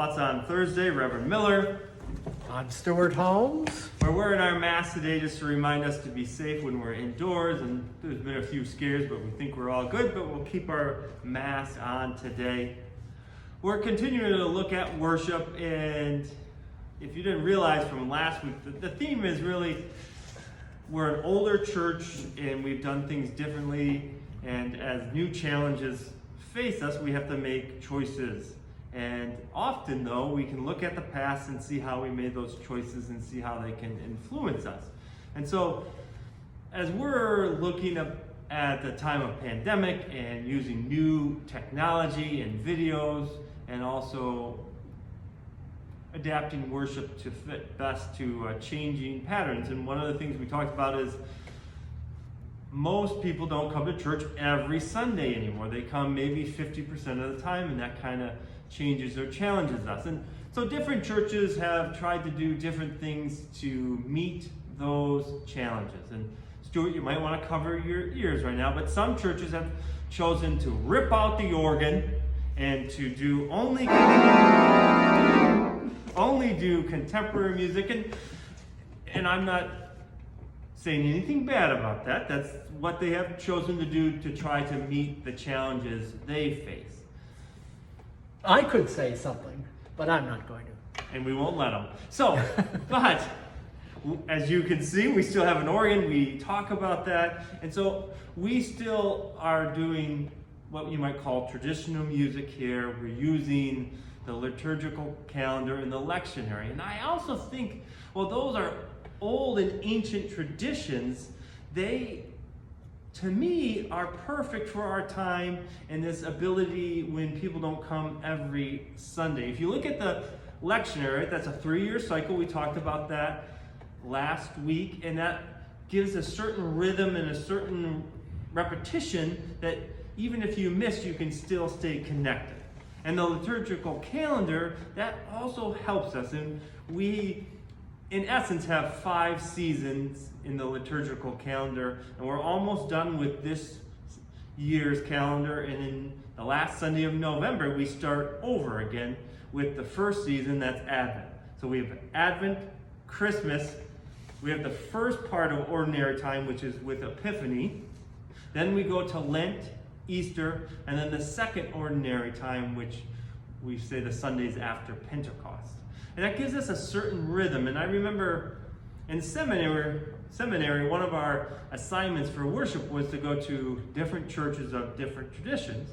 Thoughts on Thursday, Reverend Miller. I'm Stuart Holmes. We're wearing our masks today just to remind us to be safe when we're indoors, and there's been a few scares, but we think we're all good, but we'll keep our masks on today. We're continuing to look at worship, and if you didn't realize from last week, the theme is really we're an older church and we've done things differently, and as new challenges face us, we have to make choices. And often, though, we can look at the past and see how we made those choices and see how they can influence us. And so, as we're looking at the time of pandemic and using new technology and videos, and also adapting worship to fit best to changing patterns. And one of the things we talked about is most people don't come to church every Sunday anymore. They come maybe 50% of the time, and that kind of changes or challenges us. And so different churches have tried to do different things to meet those challenges. And Stuart, you might want to cover your ears right now, but some churches have chosen to rip out the organ and to do only do contemporary music. And I'm not saying anything bad about that. That's what they have chosen to do to try to meet the challenges they face. I could say something, but I'm not going to. And we won't let them. So, but as you can see, we still have an organ. We talk about that. And so we still are doing what you might call traditional music here. We're using the liturgical calendar and the lectionary. And I also think, well, those are old and ancient traditions. They, to me, are perfect for our time and this ability when people don't come every Sunday. If you look at the lectionary, that's a 3-year cycle. We talked about that last week, and that gives a certain rhythm and a certain repetition that even if you miss, you can still stay connected. And the liturgical calendar, that also helps us. And we, in essence, have 5 seasons in the liturgical calendar, and we're almost done with this year's calendar. And in the last Sunday of November, we start over again with the first season, that's Advent. So we have Advent, Christmas, we have the first part of Ordinary Time, which is with Epiphany. Then we go to Lent, Easter, and then the second Ordinary Time, which we say the Sundays after Pentecost. And that gives us a certain rhythm. And I remember in seminary, one of our assignments for worship was to go to different churches of different traditions.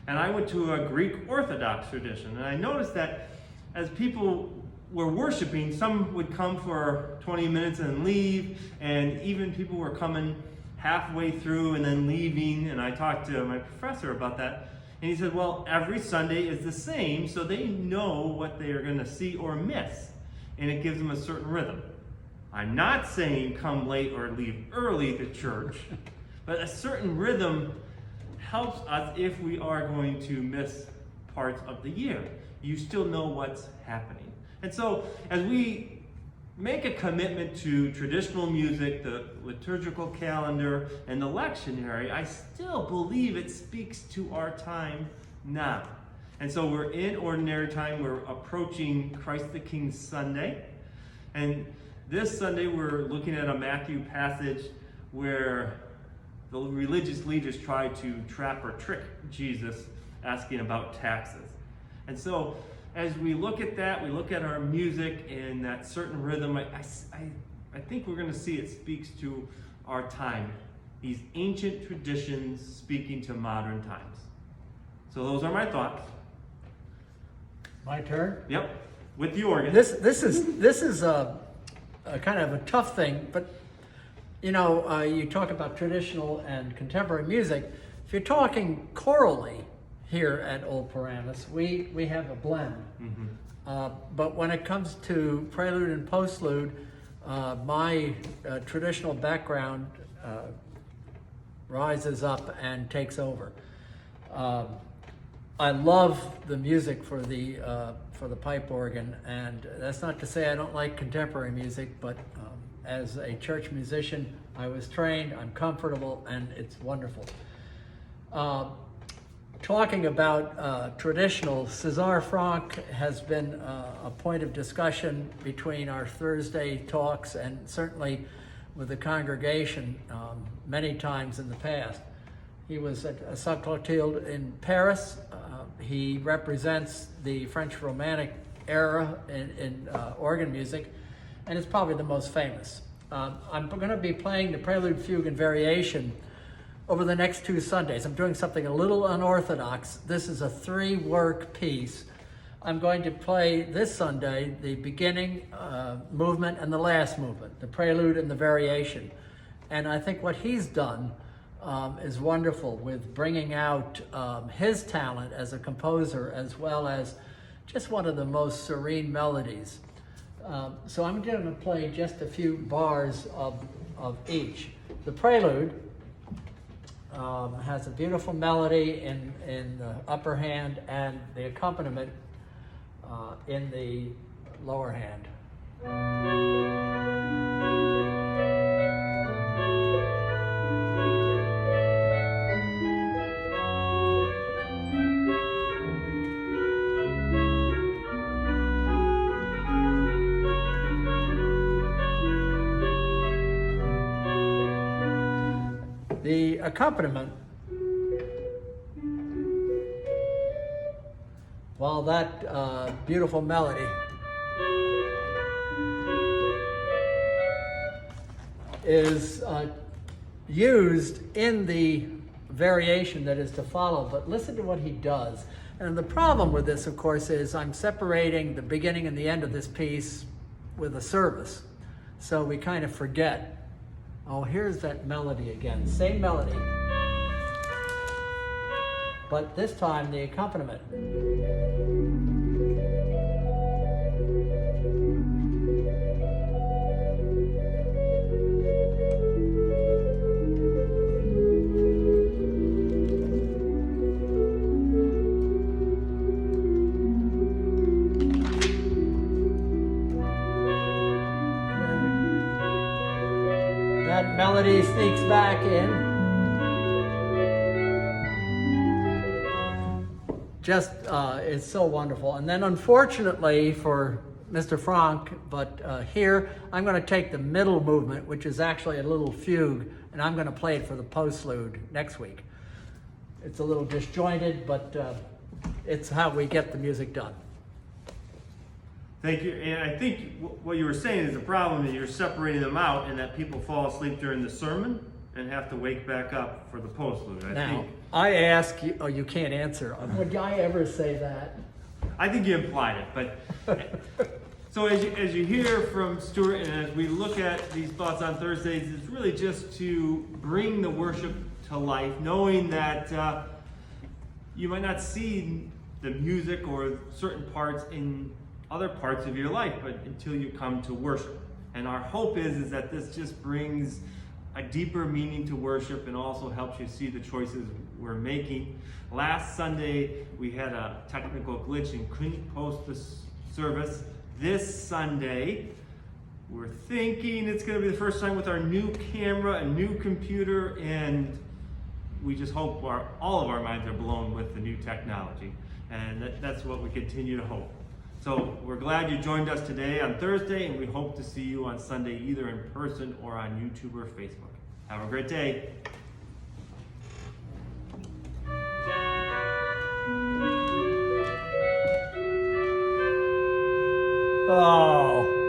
And I went to a Greek Orthodox tradition. And I noticed that as people were worshiping, some would come for 20 minutes and leave, and even people were coming halfway through and then leaving. And I talked to my professor about that, and he said, well, every Sunday is the same, so they know what they are going to see or miss, and it gives them a certain rhythm. I'm not saying come late or leave early to church, but a certain rhythm helps us if we are going to miss parts of the year. You still know what's happening. And so as we make a commitment to traditional music, the liturgical calendar, and the lectionary, I still believe it speaks to our time now. And so we're in Ordinary Time. We're approaching Christ the King Sunday. And this Sunday we're looking at a Matthew passage where the religious leaders try to trap or trick Jesus asking about taxes. And so as we look at that, we look at our music and that certain rhythm, I think we're going to see it speaks to our time. These ancient traditions speaking to modern times. So those are my thoughts. My turn? Yep, with the organ. This is a kind of a tough thing, but you know, you talk about traditional and contemporary music. If you're talking chorally, here at Old Paramus, we have a blend. Mm-hmm. But when it comes to prelude and postlude, my traditional background rises up and takes over. I love the music for the pipe organ, and that's not to say I don't like contemporary music, but as a church musician, I was trained, I'm comfortable, and it's wonderful. talking about traditional, César Franck has been a point of discussion between our Thursday talks and certainly with the congregation many times in the past. He was at Sainte Clotilde in Paris. He represents the French Romantic era in organ music, and is probably the most famous. I'm going to be playing the Prelude, Fugue, and Variation over the next 2 Sundays. I'm doing something a little unorthodox. This is a 3-work piece. I'm going to play this Sunday the beginning movement and the last movement, the Prelude and the Variation. And I think what he's done is wonderful with bringing out his talent as a composer, as well as just one of the most serene melodies. So I'm going to play just a few bars of each. The Prelude has a beautiful melody in the upper hand and the accompaniment in the lower hand. The accompaniment, while that beautiful melody is used in the variation that is to follow, but listen to what he does. And the problem with this, of course, is I'm separating the beginning and the end of this piece with a service. So we kind of forget. Oh, here's that melody again. Same melody. But this time the accompaniment. That melody sneaks back in. Just, it's so wonderful. And then unfortunately for Mr. Franck, but here I'm going to take the middle movement, which is actually a little fugue, and I'm going to play it for the postlude next week. It's a little disjointed, but it's how we get the music done. Thank you. And I think what you were saying is the problem that you're separating them out and that people fall asleep during the sermon and have to wake back up for the postlude. I ask you, oh, you can't answer. Would I ever say that? I think you implied it, but so as you hear from Stuart and as we look at these thoughts on Thursdays, it's really just to bring the worship to life, knowing that you might not see the music or certain parts in other parts of your life, but until you come to worship. And our hope is that this just brings a deeper meaning to worship and also helps you see the choices we're making. Last Sunday, we had a technical glitch and couldn't post the service. This Sunday, we're thinking it's going to be the first time with our new camera, a new computer, and we just hope all of our minds are blown with the new technology. And that's what we continue to hope. So we're glad you joined us today on Thursday, and we hope to see you on Sunday either in person or on YouTube or Facebook. Have a great day. Oh.